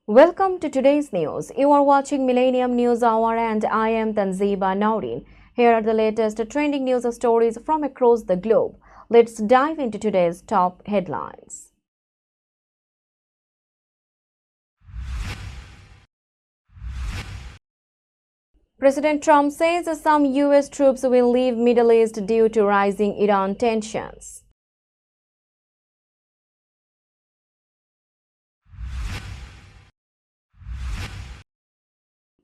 Welcome to today's news. You are watching Millennium News Hour and I am Tanziba Naureen. Here are the latest trending news stories from across the globe. Let's dive into today's top headlines. President Trump says some U.S. troops will leave Middle East due to rising Iran tensions.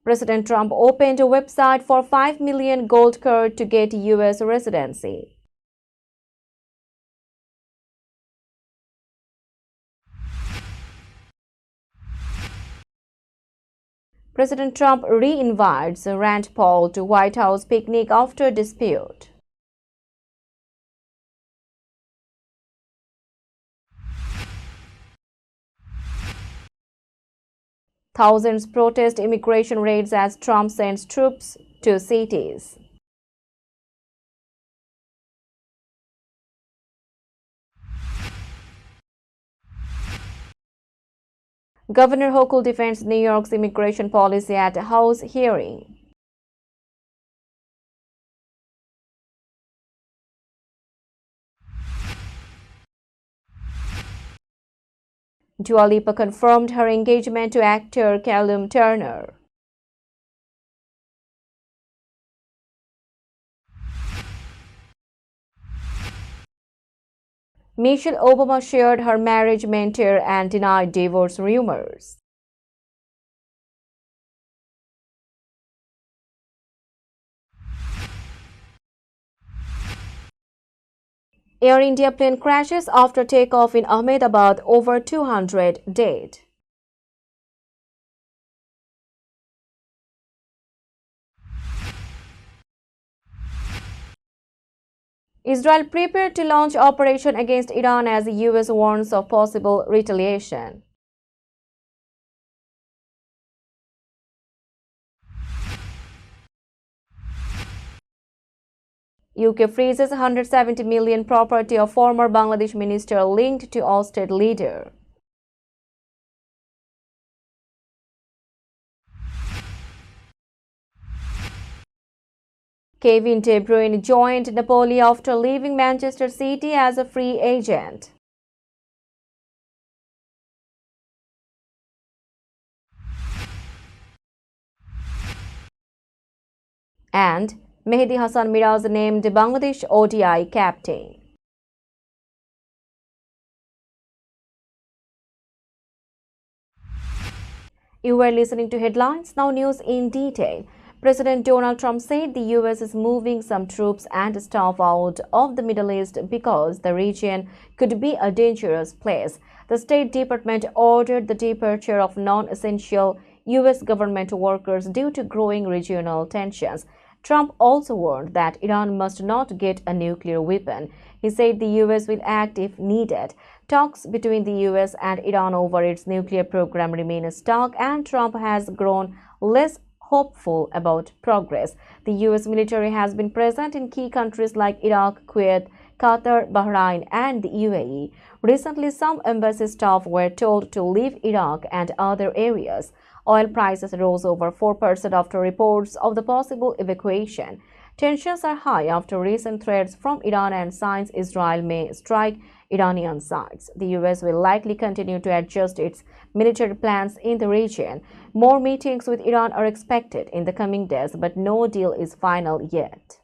President Trump opened a website for 5 million gold card to get U.S. residency. President Trump re-invites Rand Paul to White House picnic after dispute. Thousands protest immigration raids as Trump sends troops to cities. Governor Hochul defends New York's immigration policy at a House hearing. Dua Lipa confirmed her engagement to actor Callum Turner. Michelle Obama shared her marriage mentor and denied divorce rumors. Air India plane crashes after takeoff in Ahmedabad, over 200 dead. Israel prepared to launch operation against Iran as the US warns of possible retaliation. UK freezes 170 million property of former Bangladesh minister linked to ousted leader. Kevin De Bruyne joined Napoli after leaving Manchester City as a free agent. And Mehdi Hassan Miraz named Bangladesh ODI captain. You were listening to headlines, now news in detail. President Donald Trump said the U.S. is moving some troops and staff out of the Middle East because the region could be a dangerous place. The State Department ordered the departure of non-essential U.S. government workers due to growing regional tensions. Trump also warned that Iran must not get a nuclear weapon. He said the U.S. will act if needed. Talks between the U.S. and Iran over its nuclear program remain stuck, and Trump has grown less hopeful about progress. The U.S. military has been present in key countries like Iraq, Kuwait, Qatar, Bahrain, and the UAE. Recently, some embassy staff were told to leave Iraq and other areas. Oil prices rose over 4% after reports of the possible evacuation. Tensions are high after recent threats from Iran and signs Israel may strike Iranian sites. The U.S. will likely continue to adjust its military plans in the region. More meetings with Iran are expected in the coming days, but no deal is final yet.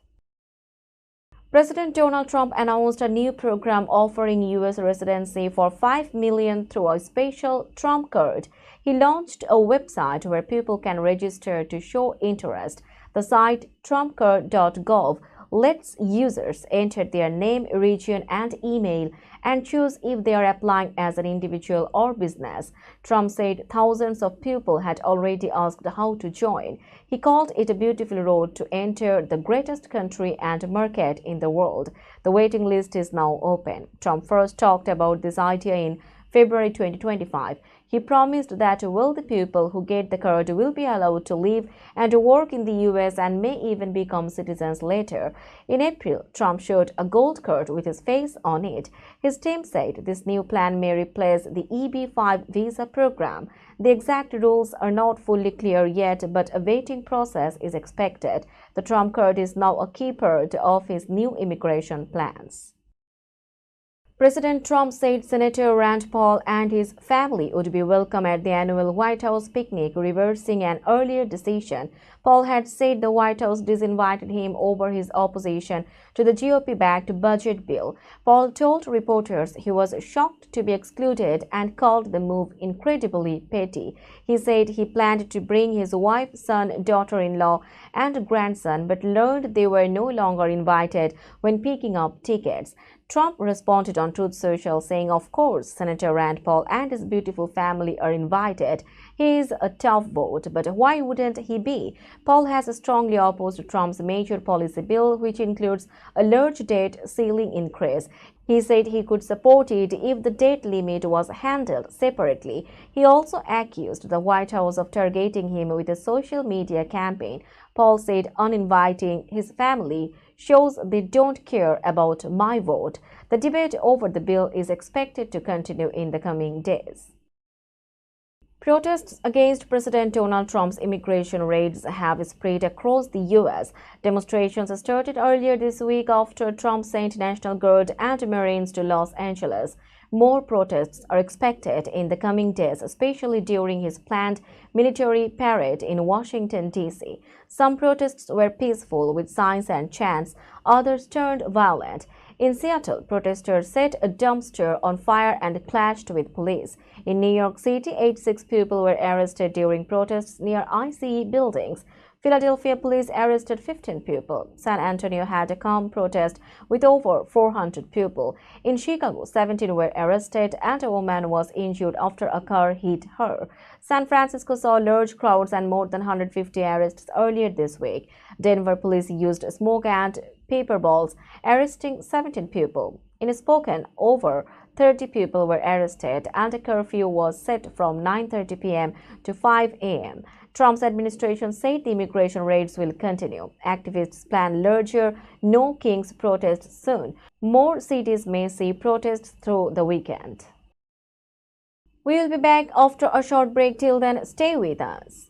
President Donald Trump announced a new program offering U.S. residency for 5 million through a special Trump card. He launched a website where people can register to show interest. The site trumpcard.gov lets users enter their name, region, and email and choose if they are applying as an individual or business. Trump said thousands of people had already asked how to join. He called it a beautiful road to enter the greatest country and market in the world. The waiting list is now open. Trump first talked about this idea in February 2025. He promised that wealthy people who get the card will be allowed to live and work in the US and may even become citizens later. In April, Trump showed a gold card with his face on it. His team said this new plan may replace the EB-5 visa program. The exact rules are not fully clear yet, but a vetting process is expected. The Trump card is now a key part of his new immigration plans. President Trump said Senator Rand Paul and his family would be welcome at the annual White House picnic, reversing an earlier decision. Paul had said the White House disinvited him over his opposition to the GOP-backed budget bill. Paul told reporters he was shocked to be excluded and called the move incredibly petty. He said he planned to bring his wife, son, daughter-in-law, and grandson, but learned they were no longer invited when picking up tickets. Trump responded on Truth Social, saying, "Of course, Senator Rand Paul and his beautiful family are invited. He is a tough vote, but why wouldn't he be?" Paul has strongly opposed Trump's major policy bill, which includes a large debt ceiling increase. He said he could support it if the debt limit was handled separately. He also accused the White House of targeting him with a social media campaign. Paul said uninviting his family shows they don't care about my vote. The debate over the bill is expected to continue in the coming days. Protests against President Donald Trump's immigration raids have spread across the U.S. Demonstrations started earlier this week after Trump sent National Guard and Marines to Los Angeles. More protests are expected in the coming days, especially during his planned military parade in Washington, D.C. Some protests were peaceful with signs and chants, others turned violent. In Seattle, protesters set a dumpster on fire and clashed with police. In New York City, 86 people were arrested during protests near ICE buildings. Philadelphia police arrested 15 people. San Antonio had a calm protest with over 400 people. In Chicago, 17 were arrested and a woman was injured after a car hit her. San Francisco saw large crowds and more than 150 arrests earlier this week. Denver police used smoke and paper balls, arresting 17 people. In Spokane, over 30 people were arrested and a curfew was set from 9:30 p.m. to 5 a.m. Trump's administration said the immigration raids will continue. Activists plan larger No Kings protests soon. More cities may see protests through the weekend. We will be back after a short break. Till then, stay with us.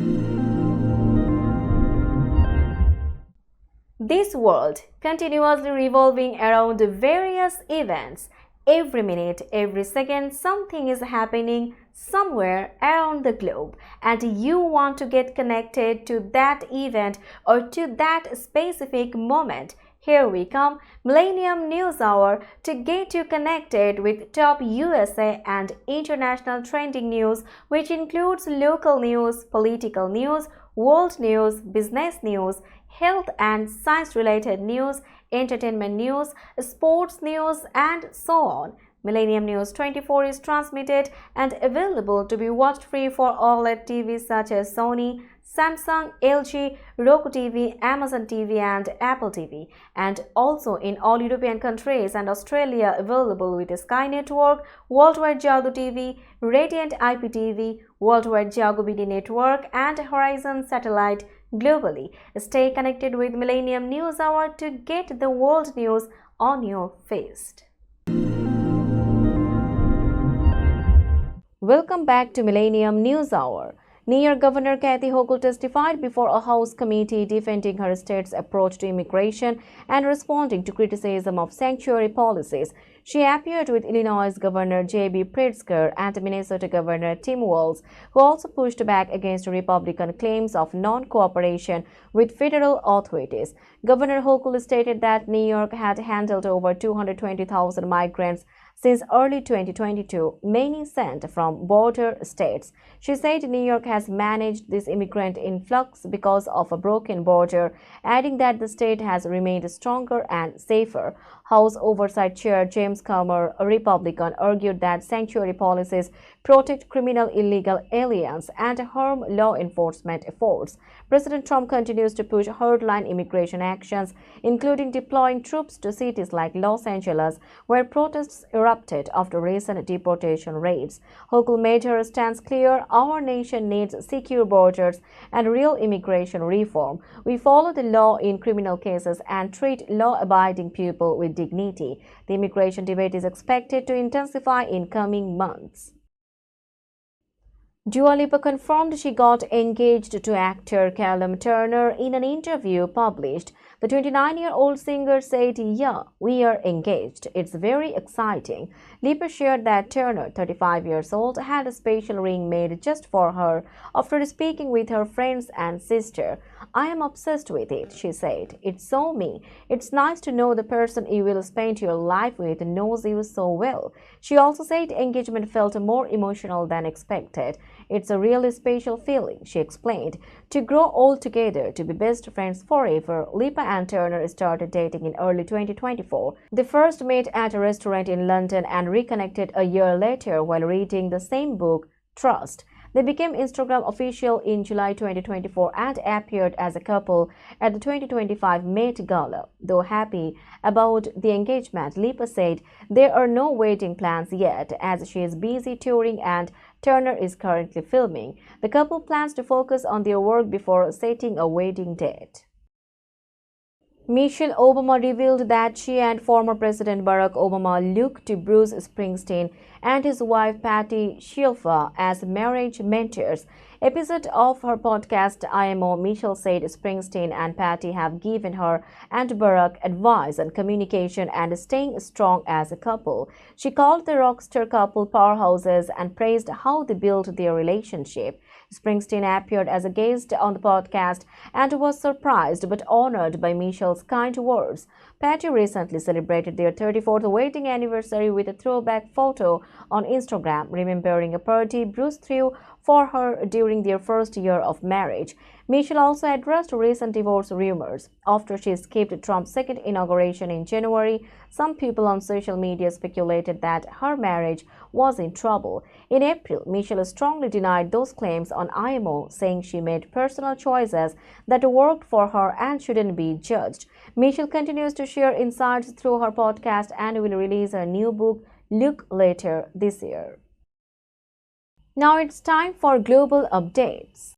This world continuously revolving around various events. Every minute, every second, something is happening somewhere around the globe, and you want to get connected to that event or to that specific moment. Here we come, Millennium News Hour, to get you connected with top USA and international trending news, which includes local news, political news, world news, business news, health and science-related news, entertainment news, sports news, and so on. Millennium News 24 is transmitted and available to be watched free for OLED TVs such as Sony, Samsung, LG, Roku TV, Amazon TV, and Apple TV, and also in all European countries and Australia available with Sky Network, Worldwide Jago TV, Radiant IPTV, Worldwide Jago BD Network, and Horizon Satellite globally. Stay connected with Millennium News Hour to get the world news on your feed. Welcome back to Millennium News Hour. New York Governor Kathy Hochul testified before a House committee defending her state's approach to immigration and responding to criticism of sanctuary policies. She appeared with Illinois Governor J.B. Pritzker and Minnesota Governor Tim Walz, who also pushed back against Republican claims of non-cooperation with federal authorities. Governor Hochul stated that New York had handled over 220,000 migrants since early 2022, many sent from border states. She said New York has managed this immigrant influx because of a broken border, adding that the state has remained stronger and safer. House Oversight Chair James Comer, a Republican, argued that sanctuary policies protect criminal illegal aliens and harm law enforcement efforts. President Trump continues to push hardline immigration actions, including deploying troops to cities like Los Angeles, where protests erupted after recent deportation raids. Hochul made her stance clear: our nation needs secure borders and real immigration reform. We follow the law in criminal cases and treat law-abiding people with dignity. The immigration debate is expected to intensify in coming months. Dua Lipa confirmed she got engaged to actor Callum Turner in an interview published. The 29-year-old singer said, "Yeah, we are engaged. It's very exciting." Lipa shared that Turner, 35 years old, had a special ring made just for her after speaking with her friends and sister. "I am obsessed with it," she said. "It's so me. It's nice to know the person you will spend your life with knows you so well." She also said engagement felt more emotional than expected. "It's a really special feeling," she explained. To grow old together, to be best friends forever, Lipa and Turner started dating in early 2024. They first met at a restaurant in London and reconnected a year later while reading the same book, Trust. They became Instagram official in July 2024 and appeared as a couple at the 2025 Met Gala. Though happy about the engagement, Lipa said there are no wedding plans yet, as she is busy touring and Turner is currently filming. The couple plans to focus on their work before setting a wedding date. Michelle Obama revealed that she and former President Barack Obama look to Bruce Springsteen and his wife Patty Schiaffa as marriage mentors. Episode of her podcast IMO, Michelle said Springsteen and Patty have given her and Barack advice on communication and staying strong as a couple. She called the rockstar couple powerhouses and praised how they built their relationship. Springsteen appeared as a guest on the podcast and was surprised but honored by Michelle's kind words. Patty recently celebrated their 34th wedding anniversary with a throwback photo on Instagram, remembering a party Bruce threw for her during their first year of marriage. Michelle also addressed recent divorce rumors. After she skipped Trump's second inauguration in January, some people on social media speculated that her marriage was in trouble. In April, Michelle strongly denied those claims on IMO, saying she made personal choices that worked for her and shouldn't be judged. Michelle continues to share insights through her podcast and will release her new book, Look, later this year. Now it's time for global updates.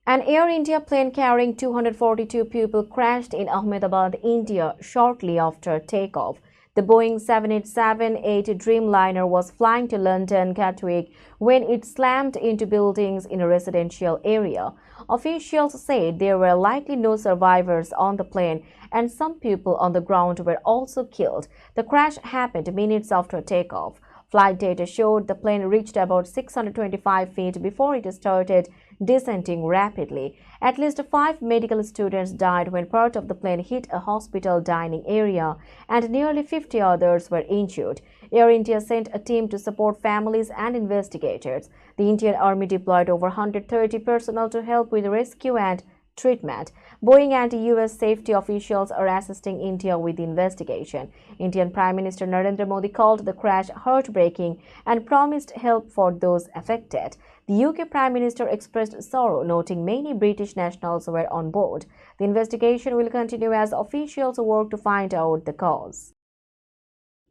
An Air India plane carrying 242 people crashed in Ahmedabad, India shortly after takeoff. The Boeing 787-8 Dreamliner was flying to London Gatwick when it slammed into buildings in a residential area. Officials said there were likely no survivors on the plane and some people on the ground were also killed. The crash happened minutes after takeoff. Flight data showed the plane reached about 625 feet before it started descending rapidly. At least 5 medical students died when part of the plane hit a hospital dining area, and nearly 50 others were injured. Air India sent a team to support families and investigators. The Indian Army deployed over 130 personnel to help with rescue and treatment. Boeing and U.S. safety officials are assisting India with the investigation. Indian Prime Minister Narendra Modi called the crash heartbreaking and promised help for those affected. The UK Prime Minister expressed sorrow, noting many British nationals were on board. The investigation will continue as officials work to find out the cause.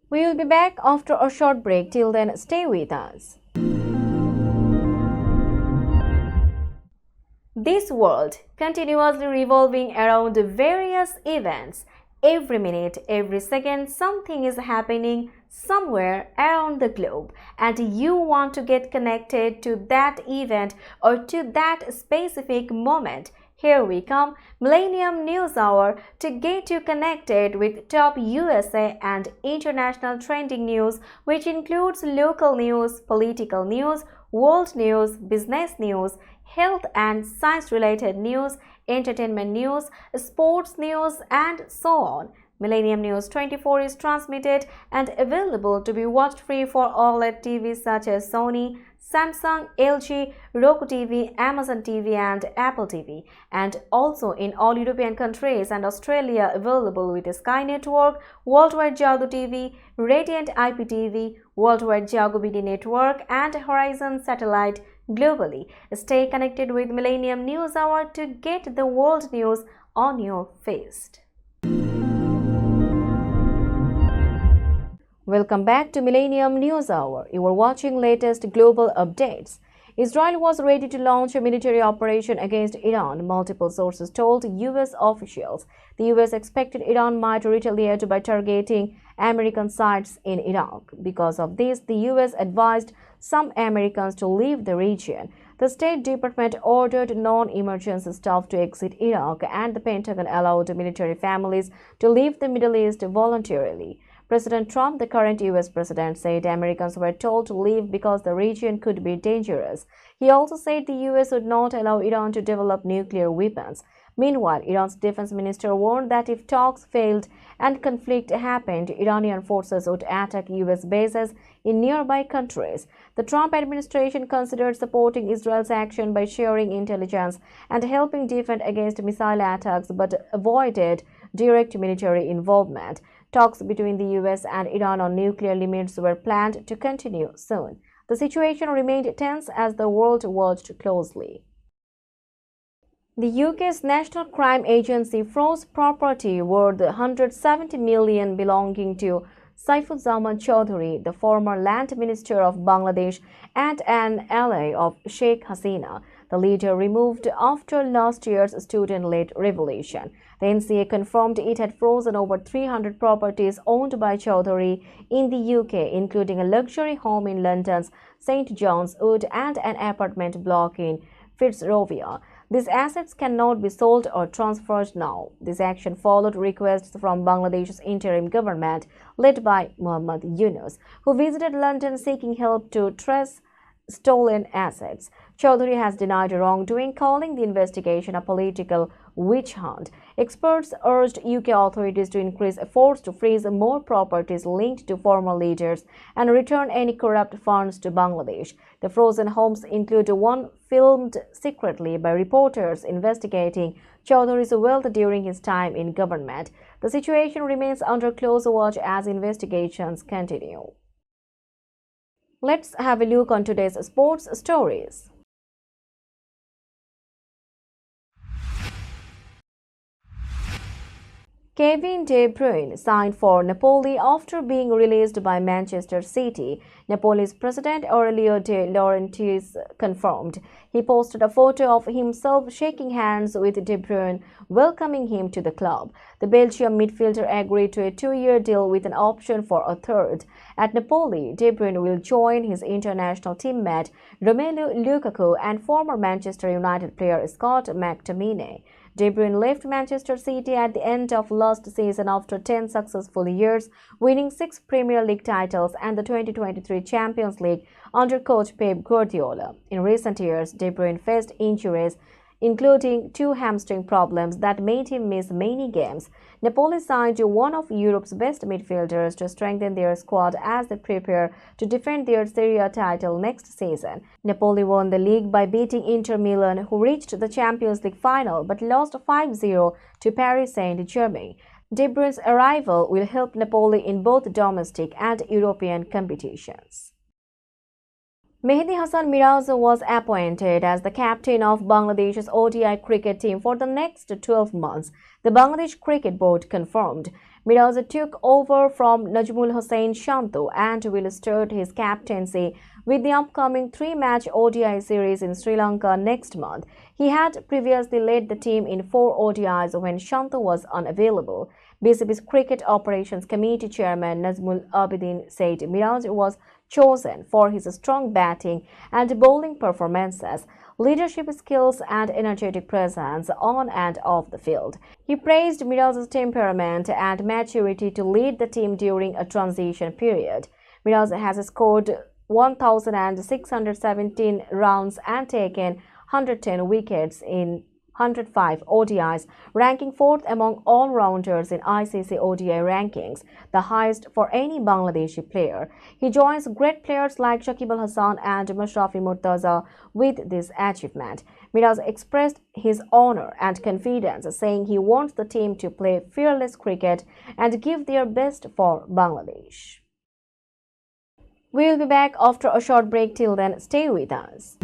We will be back after a short break. Till then, stay with us. This world continuously revolving around various events. Every minute, every second, something is happening somewhere around the globe, and you want to get connected to that event or to that specific moment. Here we come, Millennium News Hour, to get you connected with top USA and international trending news, which includes local news, political news, world news, business news, health and science-related news, entertainment news, sports news, and so on. Millennium News 24 is transmitted and available to be watched free for OLED TVs such as Sony, Samsung, LG, Roku TV, Amazon TV and Apple TV, and also in all European countries and Australia available with Sky Network, Worldwide Jago TV, Radiant IPTV, Worldwide Jago BD Network and Horizon Satellite globally. Stay connected with Millennium News Hour to get the world news on your feed. Welcome back to Millennium News Hour. You are watching latest global updates. Israel was ready to launch a military operation against Iran, multiple sources told U.S. officials. The U.S. expected Iran might retaliate by targeting American sites in Iraq. Because of this, the U.S. advised some Americans to leave the region. The State Department ordered non-emergency staff to exit Iraq, and the Pentagon allowed military families to leave the Middle East voluntarily. President Trump, the current U.S. president, said Americans were told to leave because the region could be dangerous. He also said the U.S. would not allow Iran to develop nuclear weapons. Meanwhile, Iran's defense minister warned that if talks failed and conflict happened, Iranian forces would attack U.S. bases in nearby countries. The Trump administration considered supporting Israel's action by sharing intelligence and helping defend against missile attacks, but avoided direct military involvement. Talks between the U.S. and Iran on nuclear limits were planned to continue soon. The situation remained tense as the world watched closely. The UK's National Crime Agency froze property worth 170 million belonging to Saifuzzahman Chowdhury, the former land minister of Bangladesh and an ally of Sheikh Hasina, the leader removed after last year's student-led revolution. The NCA confirmed it had frozen over 300 properties owned by Chowdhury in the UK, including a luxury home in London's St John's Wood and an apartment block in Fitzrovia. These assets cannot be sold or transferred now. This action followed requests from Bangladesh's interim government, led by Muhammad Yunus, who visited London seeking help to trace stolen assets. Chowdhury has denied wrongdoing, calling the investigation a political witch hunt. Experts urged UK authorities to increase efforts to freeze more properties linked to former leaders and return any corrupt funds to Bangladesh. The frozen homes include one filmed secretly by reporters investigating Chowdhury's wealth during his time in government. The situation remains under close watch as investigations continue. Let's have a look on today's sports stories. Kevin De Bruyne signed for Napoli after being released by Manchester City. Napoli's president Aurelio De Laurentiis confirmed. He posted a photo of himself shaking hands with De Bruyne, welcoming him to the club. The Belgian midfielder agreed to a 2-year deal with an option for a third. At Napoli, De Bruyne will join his international teammate Romelu Lukaku and former Manchester United player Scott McTominay. De Bruyne left Manchester City at the end of last season after 10 successful years, winning 6 Premier League titles and the 2023 Champions League under coach Pep Guardiola. In recent years, De Bruyne faced injuries, including 2 hamstring problems that made him miss many games. Napoli signed one of Europe's best midfielders to strengthen their squad as they prepare to defend their Serie A title next season. Napoli won the league by beating Inter Milan, who reached the Champions League final but lost 5-0 to Paris Saint-Germain. De Bruyne's arrival will help Napoli in both domestic and European competitions. Mehdi Hasan Miraz was appointed as the captain of Bangladesh's ODI cricket team for the next 12 months, the Bangladesh Cricket Board confirmed. Miraz took over from Najmul Hossain Shantu and will start his captaincy with the upcoming 3-match ODI series in Sri Lanka next month. He had previously led the team in 4 ODIs when Shantu was unavailable. BCB's Cricket Operations Committee Chairman Nazmul Abidin said Miraz was chosen for his strong batting and bowling performances, leadership skills and energetic presence on and off the field. He praised Miraz's temperament and maturity to lead the team during a transition period. Miraz has scored 1,617 runs and taken 110 wickets in 105 ODIs, ranking 4th among all-rounders in ICC ODI rankings, the highest for any Bangladeshi player. He joins great players like Shakib Al Hasan and Mashrafi Murtaza with this achievement. Miraz expressed his honor and confidence, saying he wants the team to play fearless cricket and give their best for Bangladesh. We'll be back after a short break. Till then, stay with us.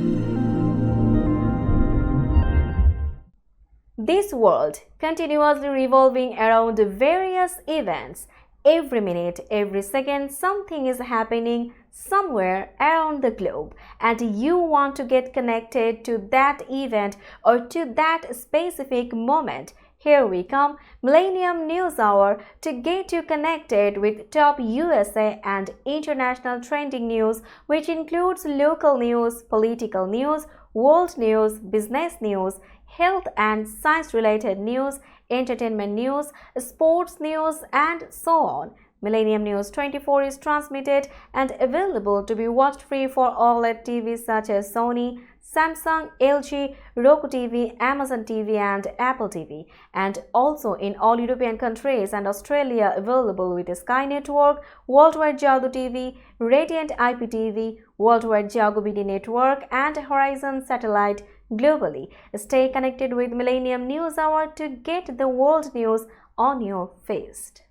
This world continuously revolving around various events. Every minute, every second, something is happening somewhere around the globe, and you want to get connected to that event or to that specific moment. Here we come, Millennium News Hour, to get you connected with top USA and international trending news, which includes local news, political news, world news, business news, health and science-related news, entertainment news, sports news, and so on. Millennium News 24 is transmitted and available to be watched free for OLED TVs such as Sony, Samsung, LG, Roku TV, Amazon TV, and Apple TV, and also in all European countries and Australia available with Sky Network, Worldwide Jago TV, Radiant IPTV, Worldwide Jago BD Network, and Horizon Satellite globally. Stay connected with Millennium News Hour to get the world news on your fist.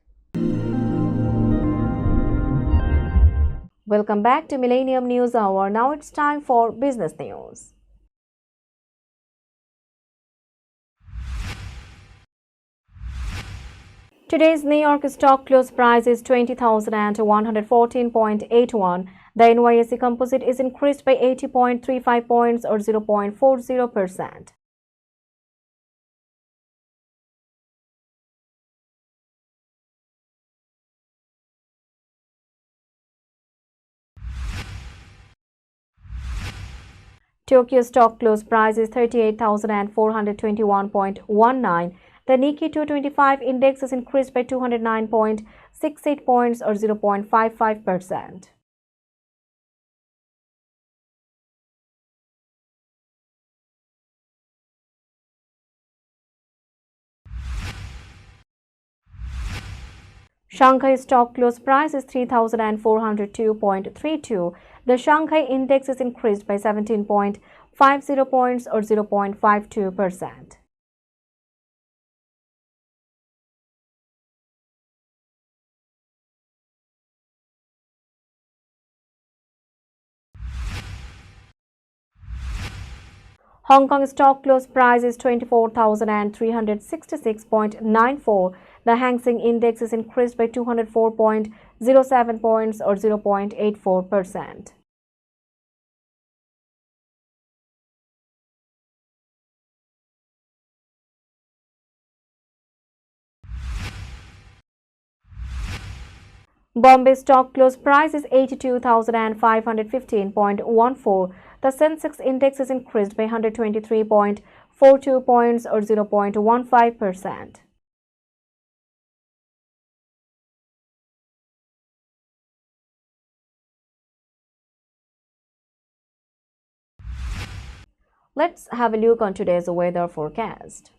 Welcome back to Millennium News Hour. Now it's time for business news. Today's New York stock close price is 20,114.81. The NYSE Composite is increased by 80.35 points or 0.40%. Tokyo stock close price is 38,421.19. The Nikkei 225 index is increased by 209.68 points or 0.55%. Shanghai stock close price is 3,402.32. The Shanghai index is increased by 17.50 points or 0.52%. Hong Kong stock close price is 24,366.94. The Hang Seng index is increased by 204.07 points or 0.84%. Bombay stock close price is 82,515.14. The Sensex index is increased by 123.42 points or 0.15%. Let's have a look on today's weather forecast.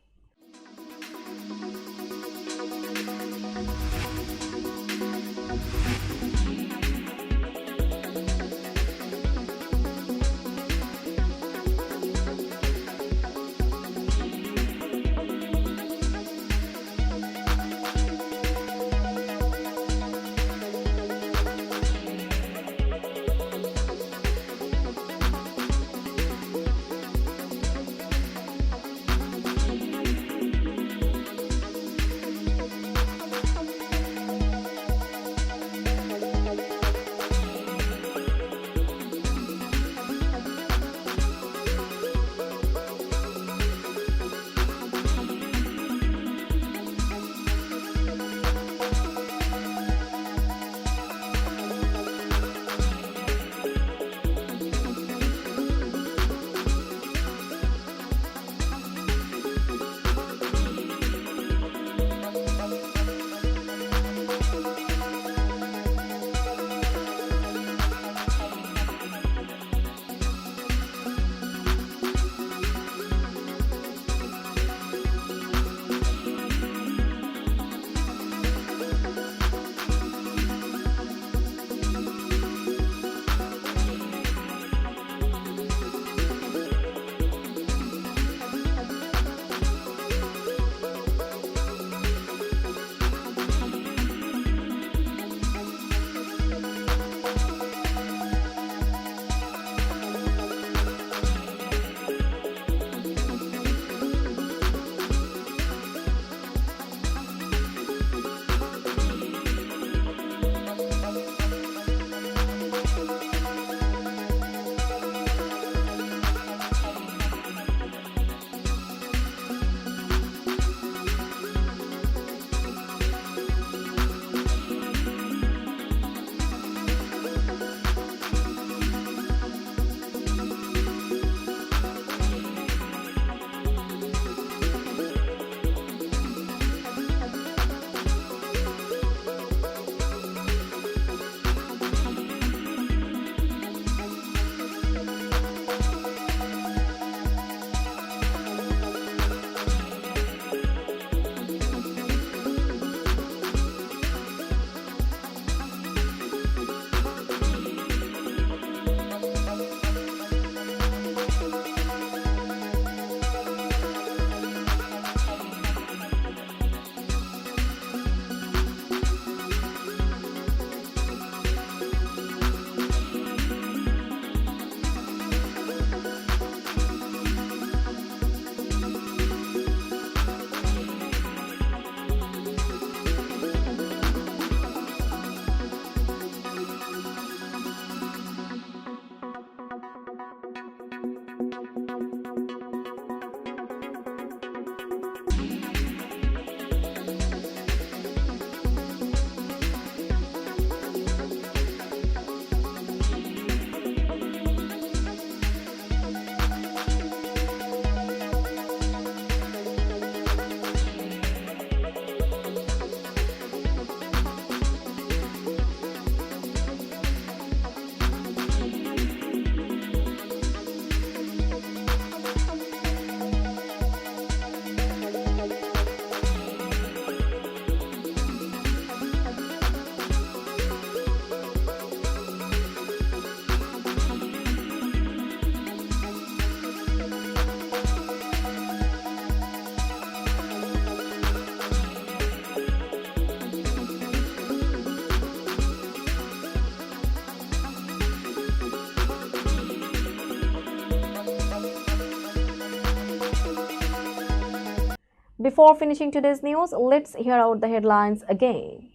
Before finishing today's news, let's hear out the headlines again.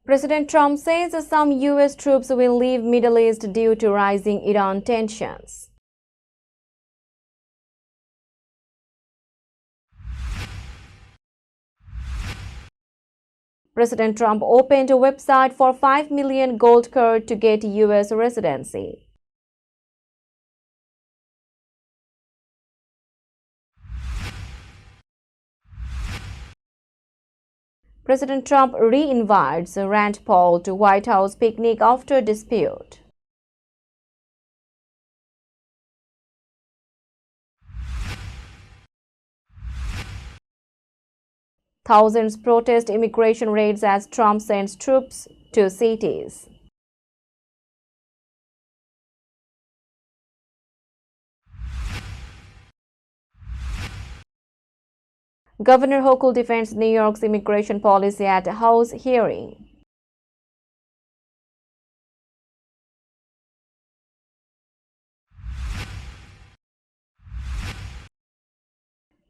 President Trump says some U.S. troops will leave Middle East due to rising Iran tensions. President Trump opened a website for 5 million gold card to get U.S. residency. President Trump re-invites Rand Paul to White House picnic after dispute. Thousands protest immigration raids as Trump sends troops to cities. Governor Hochul defends New York's immigration policy at a House hearing.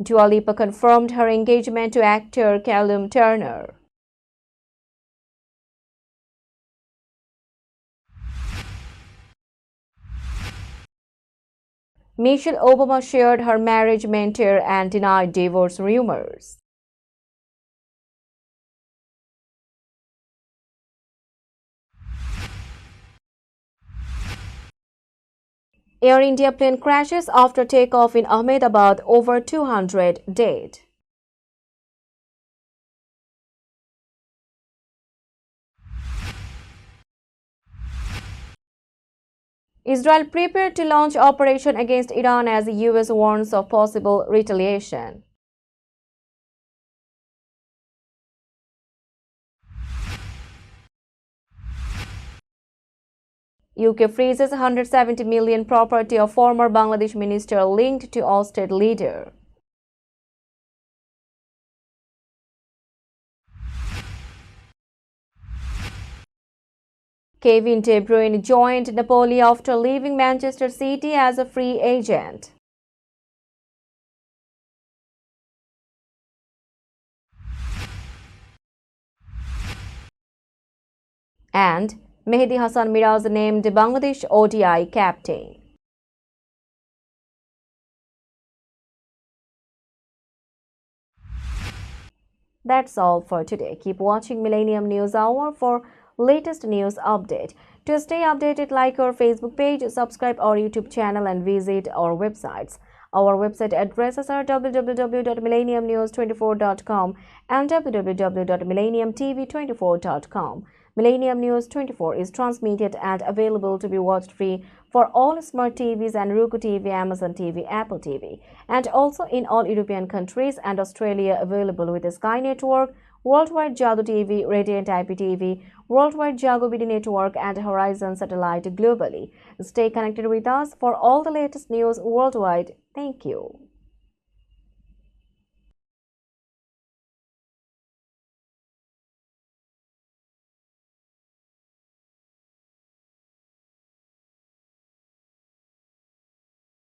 Dua Lipa confirmed her engagement to actor Callum Turner. Michelle Obama shared her marriage mentor and denied divorce rumors. Air India plane crashes after takeoff in Ahmedabad, over 200 dead. Israel prepared to launch operation against Iran as the US warns of possible retaliation. UK freezes 170 million property of former Bangladesh minister linked to ousted leader. Kevin De Bruyne joined Napoli after leaving Manchester City as a free agent. And Mehdi Hassan Miraz named Bangladesh ODI captain. That's all for today. Keep watching Millennium News Hour for latest news update. To stay updated, like our Facebook page, subscribe our YouTube channel and visit our websites. Our website addresses are www.millenniumnews24.com and www.millenniumtv24.com. Millennium News 24 is transmitted and available to be watched free for all smart TVs and Roku TV, Amazon TV, Apple TV, and also in all European countries and Australia, available with the Sky Network, Worldwide Jago TV, Radiant IPTV, Worldwide Jago BD Network, and Horizon Satellite globally. Stay connected with us for all the latest news worldwide. Thank you.